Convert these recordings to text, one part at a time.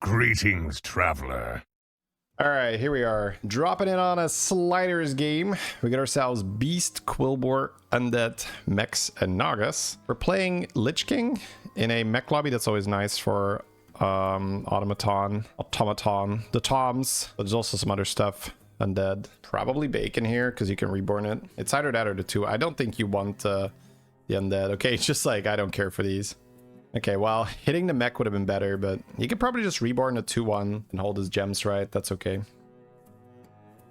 Greetings, traveler. All right, here we are. Dropping in on a sliders game. We got ourselves Beast, Quillbor, Undead, Mechs, and Nagas. We're playing Lich King in a mech lobby. That's always nice for automaton, the toms. There's also some other stuff. Undead. Probably Bacon here because you can reborn it. It's either that or the two. I don't think you want the Undead. Okay, it's just like, I don't care for these. Okay, well, hitting the mech would have been better, but he could probably just reborn a 2-1 and hold his gems, right? That's okay.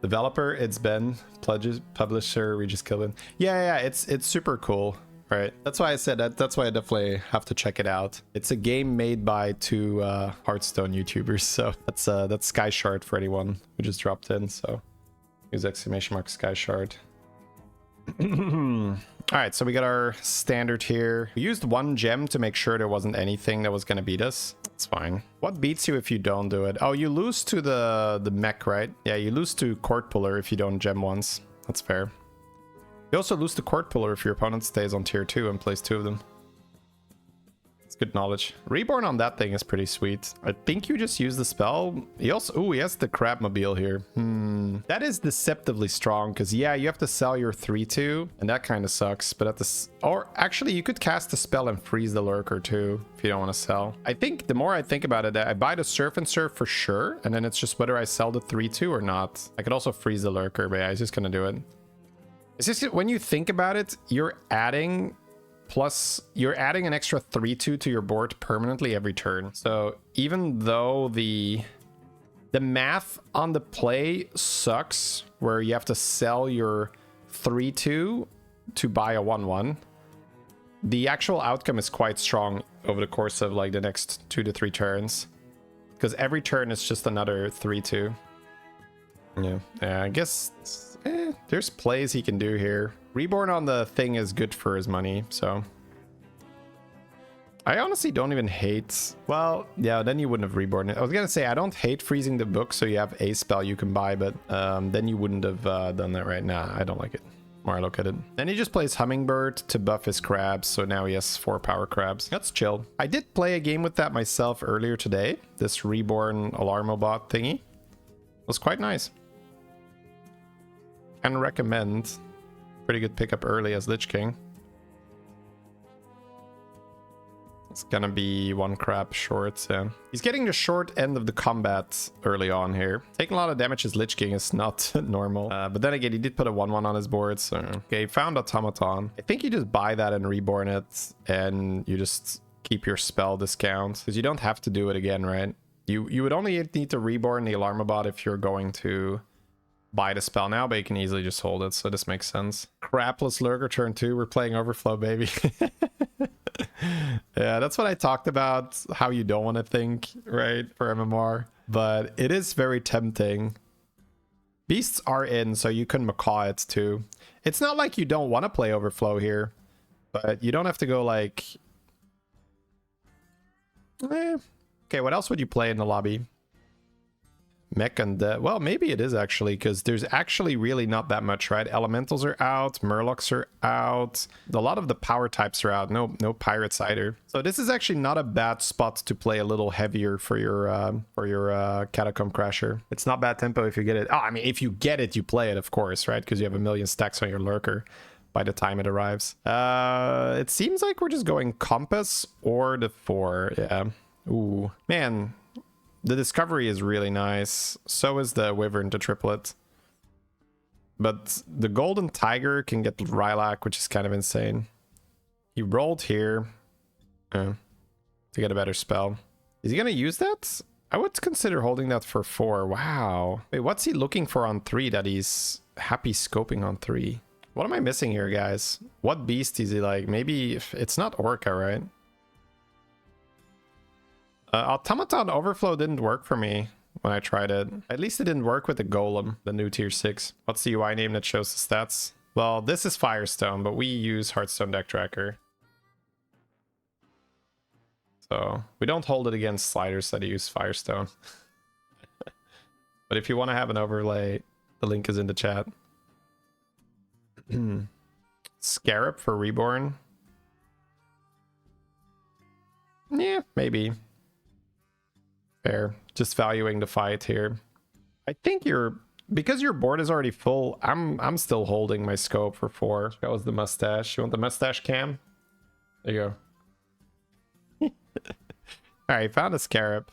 Developer, it's Ben. Pledges, publisher, we just killed him. Yeah, it's super cool, right? That's why I said that. That's why I definitely have to check it out. It's a game made by two Hearthstone YouTubers, so that's Sky Shard for anyone who just dropped in. So use exclamation mark Sky Shard. All right, so we got our standard here. We used one gem to make sure there wasn't anything that was going to beat us. It's fine. What beats you if you don't do it? Oh, you lose to the mech, right? Yeah, you lose to Court Puller if you don't gem once. That's fair. You also lose to Court Puller if your opponent stays on tier 2 and plays 2 of them. It's good knowledge. Reborn on that thing is pretty sweet. I think you just use the spell. He also... Ooh, he has the Crabmobile here. That is deceptively strong because, yeah, you have to sell your 3-2 and that kind of sucks. But at the... Or actually, you could cast the spell and freeze the lurker too if you don't want to sell. I think the more I think about it, I buy the Surf and Surf for sure. And then it's just whether I sell the 3-2 or not. I could also freeze the lurker, but yeah, I was just going to do it. It's just when you think about it, you're adding... Plus, you're adding an extra 3-2 to your board permanently every turn. So even though the math on the play sucks, where you have to sell your 3-2 to buy a 1-1, the actual outcome is quite strong over the course of like the next 2 to 3 turns. Because every turn is just another 3-2. Yeah, I guess there's plays he can do here. Reborn on the thing is good for his money, so... I honestly don't even hate... Well, yeah, then you wouldn't have reborn it. I was gonna say, I don't hate freezing the book, so you have a spell you can buy, but then you wouldn't have done that right now. I don't like it. More I look at it. Then he just plays Hummingbird to buff his crabs, so now he has 4 power crabs. That's chill. I did play a game with that myself earlier today. This Reborn Alarmobot thingy. It was quite nice. And recommend... Pretty good pickup early as Lich King. It's gonna be 1 crab short, yeah. He's getting the short end of the combat early on here. Taking a lot of damage as Lich King is not normal. But then again, he did put a 1-1 on his board, so... Okay, found Automaton. I think you just buy that and reborn it, and you just keep your spell discount. Because you don't have to do it again, right? You would only need to reborn the Alarmobot if you're going to... buy the spell now, but you can easily just hold it, so this makes sense. Crapless Lurker turn 2, we're playing Overflow, baby. Yeah, that's what I talked about, how you don't want to think, right, for MMR. But it is very tempting. Beasts are in, so you can macaw it too. It's not like you don't want to play Overflow here, but you don't have to go like... Okay, what else would you play in the lobby? Mech and well, maybe it is actually, because there's actually really not that much, right? Elementals are out, Murlocs are out, a lot of the power types are out. No pirates either. So this is actually not a bad spot to play a little heavier for your Catacomb Crasher. It's not bad tempo if you get it. Oh, I mean, if you get it, you play it, of course, right? Because you have a million stacks on your Lurker by the time it arrives. It seems like we're just going Compass or the 4. Yeah. Ooh, man. The Discovery is really nice. So is the Wyvern to triplet. But the Golden Tiger can get Rylak, which is kind of insane. He rolled here to get a better spell. Is he going to use that? I would consider holding that for 4. Wow. Wait, what's he looking for on 3 that he's happy scoping on 3? What am I missing here, guys? What beast is he like? Maybe if it's not Orca, right? Automaton Overflow didn't work for me when I tried it. At least it didn't work with the Golem, the new tier 6. What's the UI name that shows the stats? Well, this is Firestone, but we use Hearthstone Deck Tracker. So we don't hold it against sliders that use Firestone. But if you want to have an overlay, the link is in the chat. Scarab for Reborn. Yeah, maybe. Fair. Just valuing the fight here. I think because your board is already full, I'm still holding my scope for 4. That was the mustache. You want the mustache cam? There you go. Alright, found a scarab.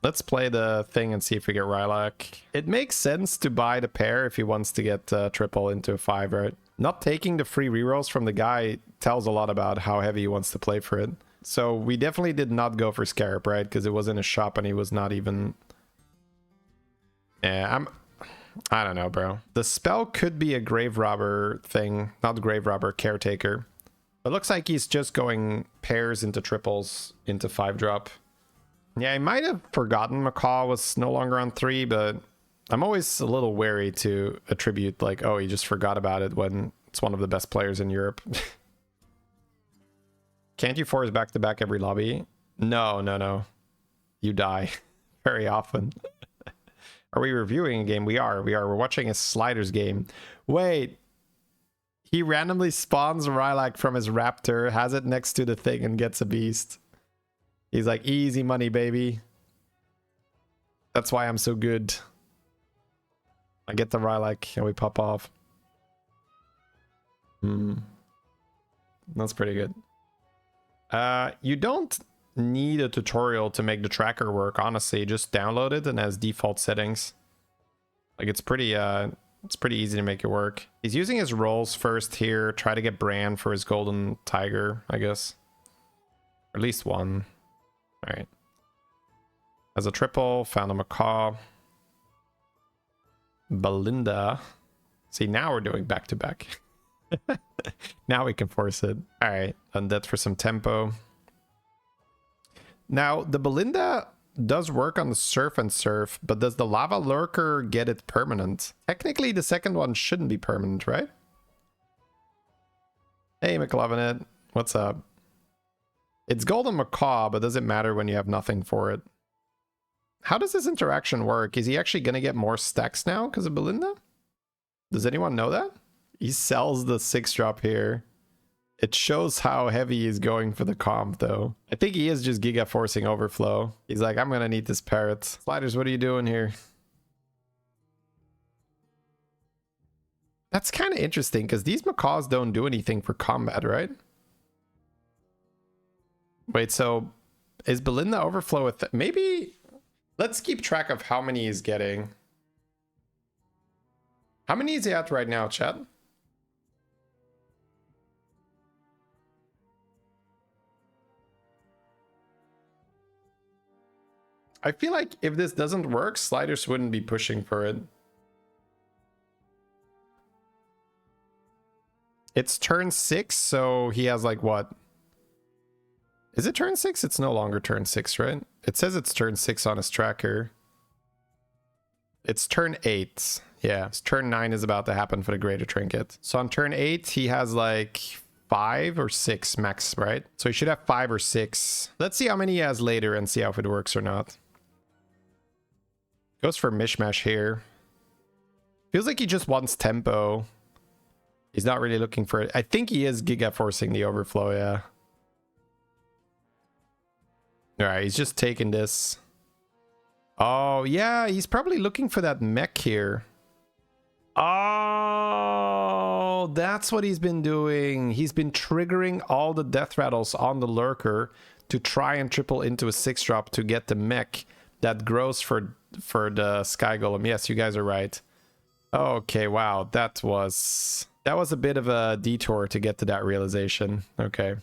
Let's play the thing and see if we get Rylak. It makes sense to buy the pair if he wants to get triple into a 5, right? Not taking the free rerolls from the guy tells a lot about how heavy he wants to play for it. So we definitely did not go for Scarab, right? Because it was in a shop and he was not even... Yeah, I don't know, bro. The spell could be a Grave Robber thing. Not Grave Robber, Caretaker. It looks like he's just going pairs into triples into 5-drop. Yeah, he might have forgotten Macaw was no longer on 3, but I'm always a little wary to attribute like, oh, he just forgot about it when it's one of the best players in Europe. Can't you force back-to-back every lobby? No. You die very often. Are we reviewing a game? We are. We're watching a Sliders game. Wait. He randomly spawns a Rylak from his Raptor, has it next to the thing, and gets a beast. He's like, easy money, baby. That's why I'm so good. I get the Rylak and we pop off. That's pretty good. You don't need a tutorial to make the tracker work, honestly. Just download it and has default settings. Like it's pretty easy to make it work. He's using his rolls first here. Try to get Bran for his golden tiger, I guess. Or at least one. All right. As a triple, found a Macaw. Belinda. See, now we're doing back-to-back. Now we can force it. All right, undead for some tempo. Now, the Belinda does work on the Surf and Surf, but does the Lava Lurker get it permanent? Technically, the second one shouldn't be permanent, right? Hey, McLovinit. What's up? It's Golden Macaw, but does it matter when you have nothing for it? How does this interaction work? Is he actually going to get more stacks now because of Belinda? Does anyone know that? He sells the 6-drop here. It shows how heavy he's going for the comp, though. I think he is just Giga forcing overflow. He's like, I'm going to need this parrot. Sliders, what are you doing here? That's kind of interesting because these macaws don't do anything for combat, right? Wait, so is Belinda overflow with... Maybe... Let's keep track of how many he's getting. How many is he at right now, chat? I feel like if this doesn't work, Sliders wouldn't be pushing for it. It's turn 6, so he has like what? Is it turn 6? It's no longer turn 6, right? It says it's turn 6 on his tracker. It's turn 8. Yeah, turn 9 is about to happen for the Greater Trinket. So on turn 8, he has like 5 or 6 max, right? So he should have 5 or 6. Let's see how many he has later and see how if it works or not. Goes for Mishmash here. Feels like he just wants tempo. He's not really looking for it. I think he is Giga forcing the overflow, yeah. Alright, he's just taking this. Oh, yeah, he's probably looking for that mech here. Oh, that's what he's been doing. He's been triggering all the Deathrattles on the Lurker to try and triple into a 6-drop to get the mech that grows for the Sky Golem. Yes, you guys are right. Okay, wow, that was a bit of a detour to get to that realization. Okay.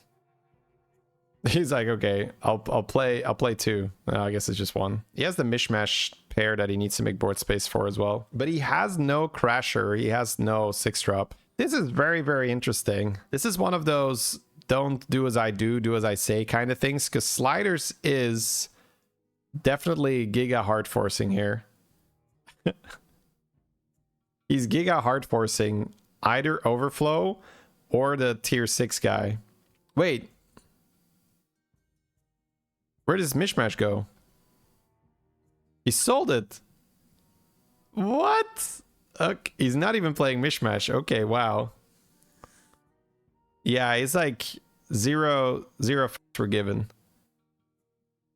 He's like, okay, I'll play 2. I guess it's just 1. He has the Mishmash pair that he needs to make board space for as well. But he has no Crasher. He has no 6-drop. This is very, very interesting. This is one of those don't do as I do as I say kind of things. Because Sliders is definitely Giga hard forcing here. He's Giga hard forcing either overflow or the tier 6 guy. Wait. Where does Mishmash go? He sold it. What? Okay, he's not even playing Mishmash. Okay, wow. Yeah, he's like zero forgiven.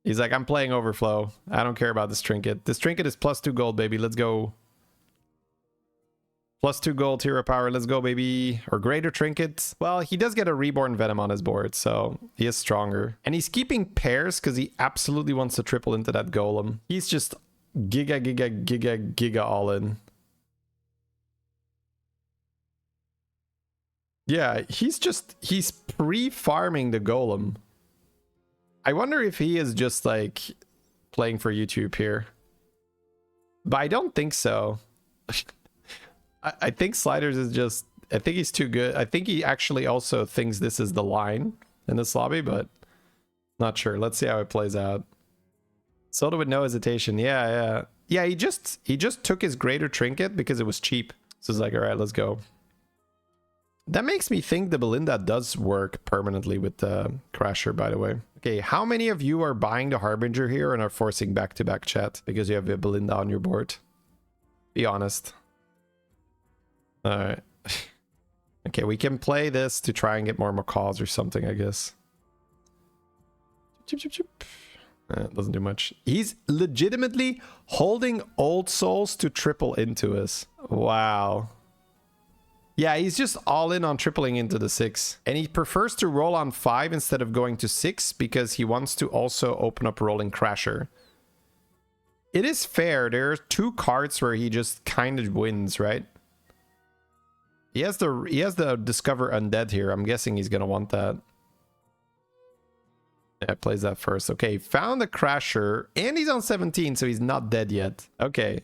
He's like, I'm playing overflow. I don't care about this trinket. This trinket is +2 gold, baby. Let's go. +2 gold, hero power. Let's go, baby. Or greater trinket. Well, he does get a reborn venom on his board, so he is stronger. And he's keeping pairs because he absolutely wants to triple into that golem. He's just giga all in. Yeah, he's pre-farming the golem. I wonder if he is just like playing for YouTube here. But I don't think so. I think Sliders is just, I think he's too good. I think he actually also thinks this is the line in this lobby, but not sure. Let's see how it plays out. Sold it with no hesitation. Yeah. He just took his greater trinket because it was cheap. So it's like, all right, let's go. That makes me think the Belinda does work permanently with the Crasher, by the way. Okay, how many of you are buying the Harbinger here and are forcing back-to-back chat because you have a Belinda on your board? Be honest. All right. Okay, we can play this to try and get more macaws or something, I guess. It doesn't do much. He's legitimately holding Old Souls to triple into us. Wow. Yeah, he's just all in on tripling into the 6. And he prefers to roll on 5 instead of going to 6 because he wants to also open up rolling Crasher. It is fair. There are 2 cards where he just kind of wins, right? He has the Discover Undead here. I'm guessing he's going to want that. Yeah, plays that first. Okay, found the Crasher. And he's on 17, so he's not dead yet. Okay.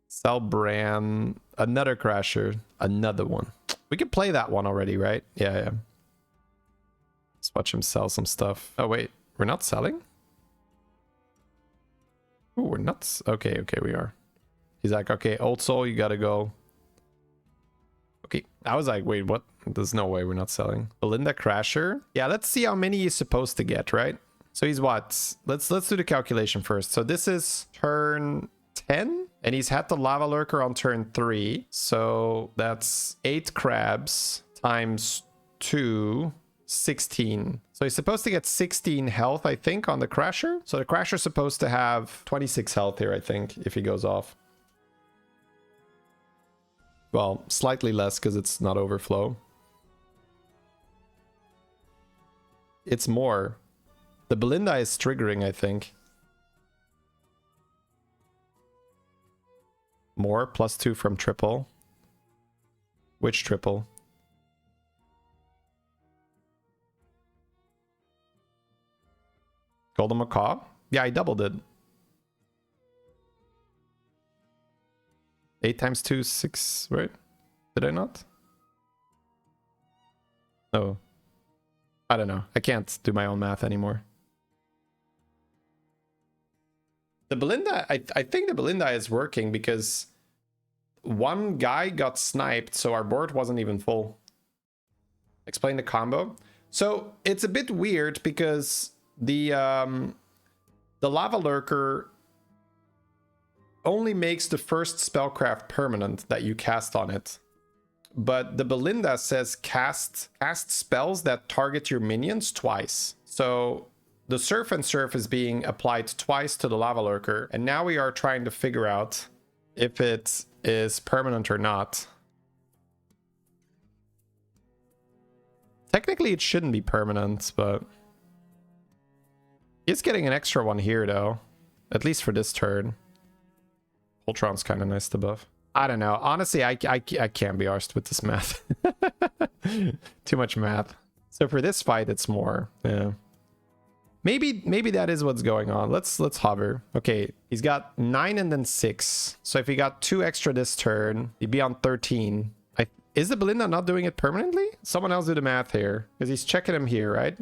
Sell Bran. Another Crasher. Another one. We could play that one already, right? Yeah. Let's watch him sell some stuff. Oh, wait. We're not selling? Ooh, we're nuts. Okay, we are. He's like, okay, Old Soul, you gotta go. Okay. I was like, wait, what? There's no way we're not selling. Belinda Crasher? Yeah, let's see how many he's supposed to get, right? So he's what? Let's do the calculation first. So this is turn 10? And he's had the Lava Lurker on turn 3. So that's 8 crabs times 2, 16. So he's supposed to get 16 health, I think, on the Crasher. So the Crasher's supposed to have 26 health here, I think, if he goes off. Well, slightly less because it's not overflow. It's more. The Belinda is triggering, I think. More, +2 from triple. Which triple? Golden Macaw? Yeah, I doubled it. 8 times 2, 6, right? Did I not? No. I don't know. I can't do my own math anymore. The Belinda, I think the Belinda is working because one guy got sniped, so our board wasn't even full. Explain the combo. So it's a bit weird because the Lava Lurker only makes the first spellcraft permanent that you cast on it. But the Belinda says cast spells that target your minions twice. So the Surf and Surf is being applied twice to the Lava Lurker, and now we are trying to figure out if it is permanent or not. Technically, it shouldn't be permanent, but he's getting an extra one here, though. At least for this turn. Voltron's kind of nice to buff. I don't know. Honestly, I can't be arsed with this math. Too much math. So for this fight, it's more. Yeah. Maybe that is what's going on. Let's hover. Okay, he's got 9 and then 6. So if he got 2 extra this turn, he'd be on 13. Is the Belinda not doing it permanently? Someone else do the math here. Because he's checking him here, right?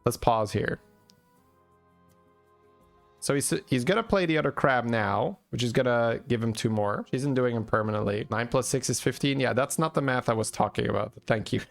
Let's pause here. So he's going to play the other crab now, which is going to give him 2 more. She isn't doing him permanently. 9 plus 6 is 15. Yeah, that's not the math I was talking about. Thank you.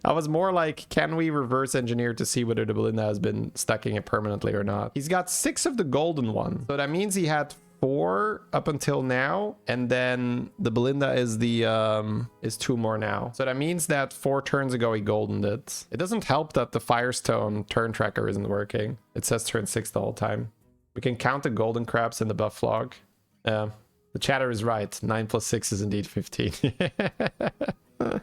I was more like, can we reverse engineer to see whether the Belinda has been stacking it permanently or not? He's got 6 of the golden one. So that means he had 4 up until now, and then the Belinda is the is 2 more now. So that means that 4 turns ago he goldened it. It doesn't help that the Firestone turn tracker isn't working. It says turn 6 the whole time. We can count the golden crabs in the buff log. The chatter is right. 9 plus 6 is indeed 15. All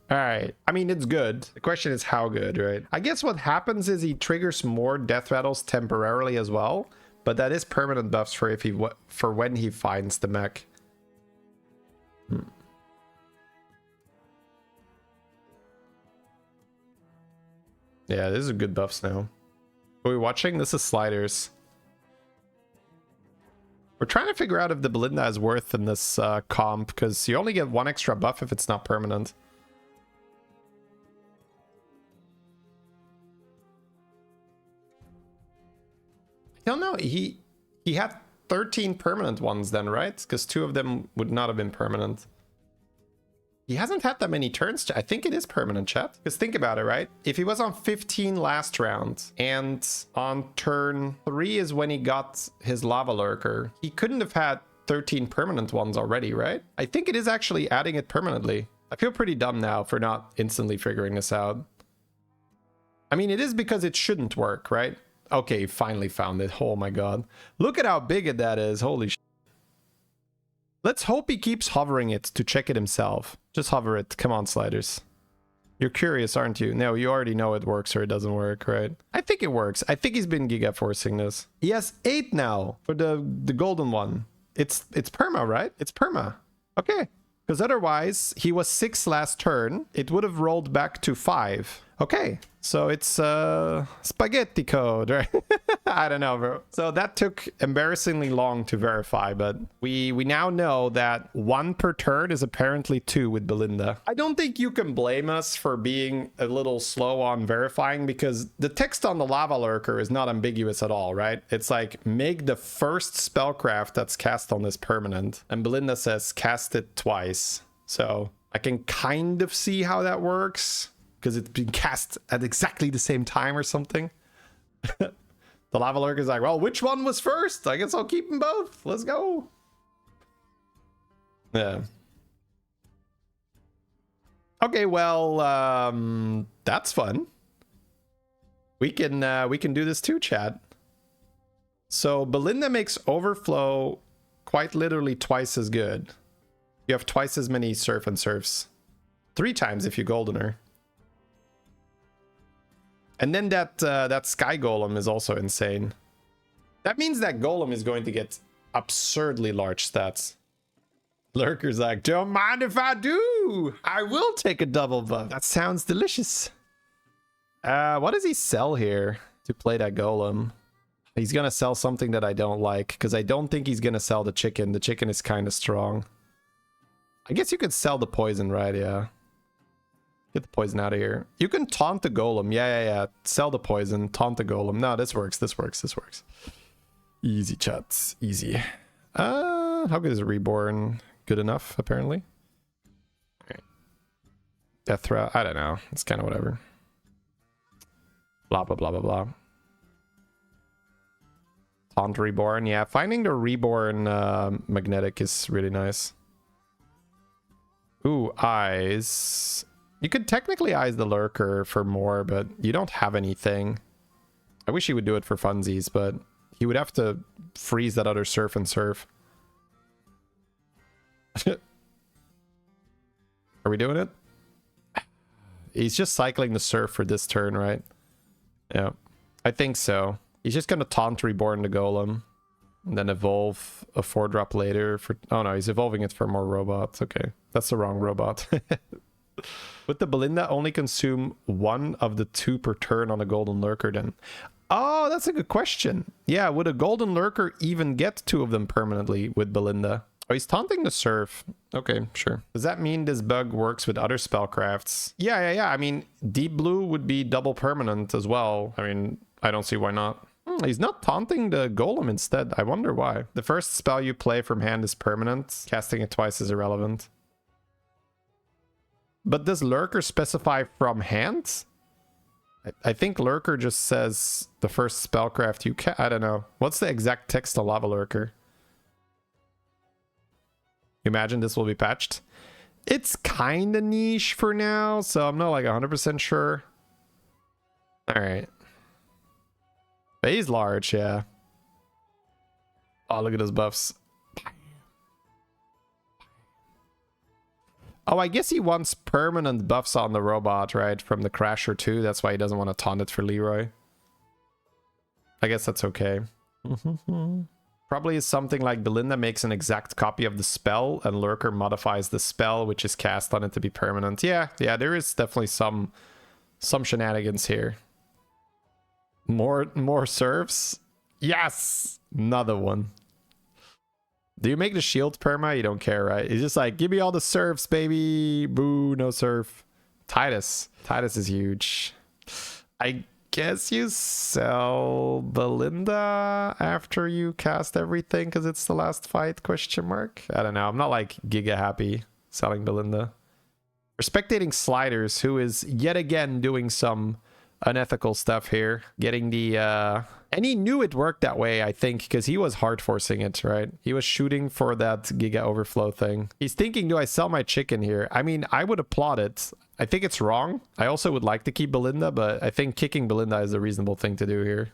right. I mean, it's good. The question is how good, right? I guess what happens is he triggers more Deathrattles temporarily as well, but that is permanent buffs for if he for when he finds the mech. Yeah, this is good buffs now. Are we watching? This is sliders. We're trying to figure out if the Belinda is worth in this comp, because you only get 1 extra buff if it's not permanent. I don't know. He had 13 permanent ones then, right? Because 2 of them would not have been permanent. He hasn't had that many turns. I think it is permanent, chat. Because think about it, right? If he was on 15 last round, and on turn 3 is when he got his lava lurker, he couldn't have had 13 permanent ones already, right? I think it is actually adding it permanently. I feel pretty dumb now for not instantly figuring this out. I mean, it is because it shouldn't work, right? Okay, finally found it. Oh my god. Look at how big that is. Holy shit. Let's hope he keeps hovering it to check it himself. Just hover it. Come on, sliders. You're curious, aren't you? No, you already know it works or it doesn't work, right? I think it works. I think he's been giga forcing this. He has 8 now for the golden one. It's perma, right? It's perma. Okay. Because otherwise, he was 6 last turn. It would have rolled back to 5. Okay. So it's spaghetti code, right? I don't know, bro. So that took embarrassingly long to verify, but we now know that 1 per turn is apparently 2 with Belinda. I don't think you can blame us for being a little slow on verifying, because the text on the lava lurker is not ambiguous at all, right? It's like, make the first spellcraft that's cast on this permanent, and Belinda says cast it twice. So I can kind of see how that works, because it's been cast at exactly the same time or something. The lava lurker is like, well, which one was first? I guess I'll keep them both. Let's go. Yeah. Okay, well, that's fun. We can do this too, chat. So Belinda makes overflow quite literally twice as good. You have twice as many surf and surfs. 3 times if you golden her. And then that sky golem is also insane. That means that golem is going to get absurdly large stats. Lurker's like, don't mind if I do. I will take a double buff. That sounds delicious. What does he sell here to play that golem? He's gonna sell something that I don't like, because I don't think he's gonna sell the chicken. The chicken is kind of strong. I guess you could sell the poison, right? Yeah. Get the poison out of here. You can taunt the golem. Yeah. Sell the poison. Taunt the golem. No, this works. This works. Easy, chats. Easy. How good is Reborn? Good enough, apparently. Right. Deathrattles. I don't know. It's kind of whatever. Blah, blah, blah, blah, blah. Taunt Reborn. Yeah, finding the Reborn magnetic is really nice. Ooh, eyes. You could technically eyes the lurker for more, but you don't have anything. I wish he would do it for funsies, but he would have to freeze that other surf and surf. Are we doing it? He's just cycling the surf for this turn, right? Yeah, I think so. He's just gonna taunt Reborn the golem, and then evolve a 4-drop later for... Oh no, he's evolving it for more robots. Okay, that's the wrong robot. Would the Belinda only consume 1 of the 2 per turn on a golden lurker then? Oh, that's a good question. Yeah, would a golden lurker even get 2 of them permanently with Belinda? Oh, he's taunting the surf. Okay, sure. Does that mean this bug works with other spellcrafts? Yeah. I mean, deep blue would be double permanent as well. I mean, I don't see why not. He's not taunting the golem instead. I wonder why. The first spell you play from hand is permanent. Casting it twice is irrelevant. But does lurker specify from hand? I think lurker just says the first spellcraft you can. I don't know. What's the exact text of lava lurker? You imagine this will be patched? It's kind of niche for now, so I'm not like 100% sure. All right. But he's large, yeah. Oh, look at those buffs. Oh, I guess he wants permanent buffs on the robot, right? From the Crasher too. That's why he doesn't want to taunt it for Leroy. I guess that's okay. Probably is something like Belinda makes an exact copy of the spell and Lurker modifies the spell which is cast on it to be permanent. Yeah, there is definitely some shenanigans here. More serfs? Yes! Another one. Do you make the shield perma? You don't care, right? It's just like, give me all the serfs, baby. Boo, no serf. Titus. Titus is huge. I guess you sell Belinda after you cast everything because it's the last fight, question mark? I don't know. I'm not like giga happy selling Belinda. We're spectating Sliders, who is yet again doing some unethical stuff here. Getting the... And he knew it worked that way, I think, because he was hard forcing it, right? He was shooting for that Giga Overflow thing. He's thinking, do I sell my chicken here? I mean, I would applaud it. I think it's wrong. I also would like to keep Belinda, but I think kicking Belinda is a reasonable thing to do here.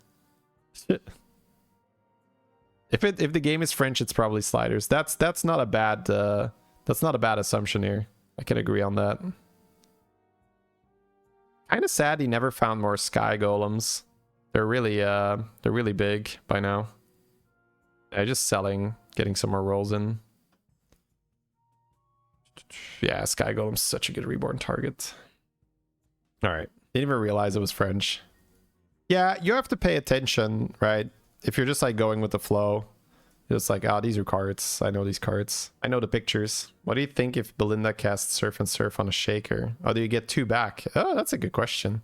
If the game is French, it's probably Sliders. That's not a bad assumption here. I can agree on that. Kind of sad he never found more Sky Golems. They're really big by now. Yeah, just selling, getting some more rolls in. Yeah, Sky Golem's such a good reborn target. All right, didn't even realize it was French. Yeah, you have to pay attention, right? If you're just like going with the flow, it's like, oh, these are cards. I know these cards. I know the pictures. What do you think if Belinda casts Surf and Surf on a Shaker? Oh, do you get 2 back? Oh, that's a good question.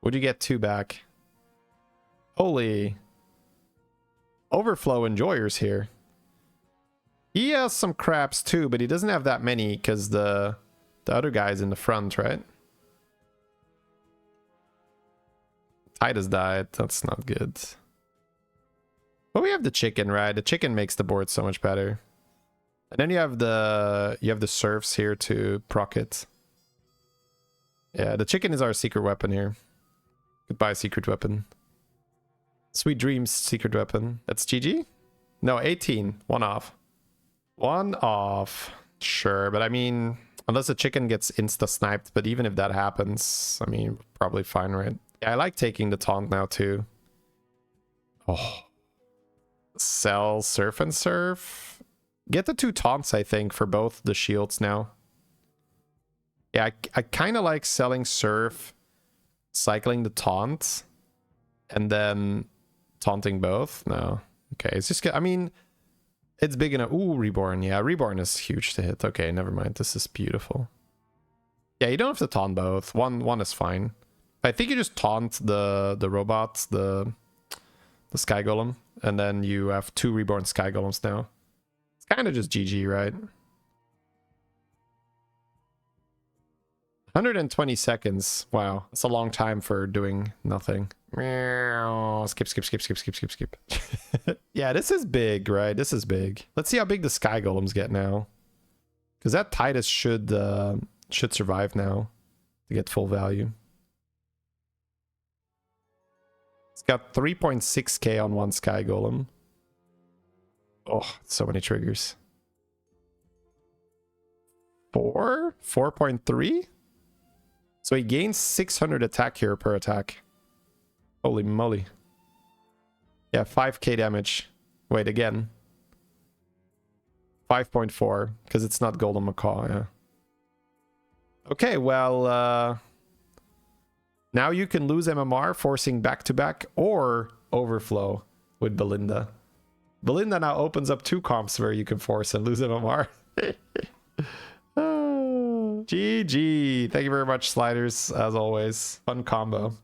Would you get 2 back? Holy. Overflow enjoyers here. He has some craps too, but he doesn't have that many because the other guy's in the front, right? Titus died. That's not good. But we have the chicken, right? The chicken makes the board so much better. And then you have the serfs here to proc it. Yeah, the chicken is our secret weapon here. Goodbye, secret weapon. Sweet Dreams, secret weapon. That's GG? No, 18. 1 off. 1 off. Sure, but I mean, unless the chicken gets insta-sniped, but even if that happens, I mean, probably fine, right? Yeah, I like taking the taunt now, too. Oh. Sell Surf and Surf. Get the 2 taunts, I think, for both the shields now. Yeah, I kind of like selling Surf, cycling the taunt, and then taunting both. No. Okay, it's just... I mean, it's big enough. Ooh, Reborn. Yeah, Reborn is huge to hit. Okay, never mind. This is beautiful. Yeah, you don't have to taunt both. One is fine. I think you just taunt the robots, the Sky Golem, and then you have 2 Reborn Sky Golems now. It's kind of just GG, right? 120 seconds. Wow, that's a long time for doing nothing. Skip. Yeah, this is big, right? This is big. Let's see how big the Sky Golems get now. Because that Titus should survive now to get full value. It's got 3.6k on 1 Sky Golem. Oh, so many triggers. 4.3? So he gains 600 attack here per attack. Holy moly. Yeah, 5k damage. Wait, again. 5.4, because it's not Golden Macaw, yeah. Okay, well, now you can lose MMR, forcing back-to-back or overflow with Belinda. Belinda now opens up 2 comps where you can force and lose MMR. GG. Thank you very much, Sliders, as always. Fun combo.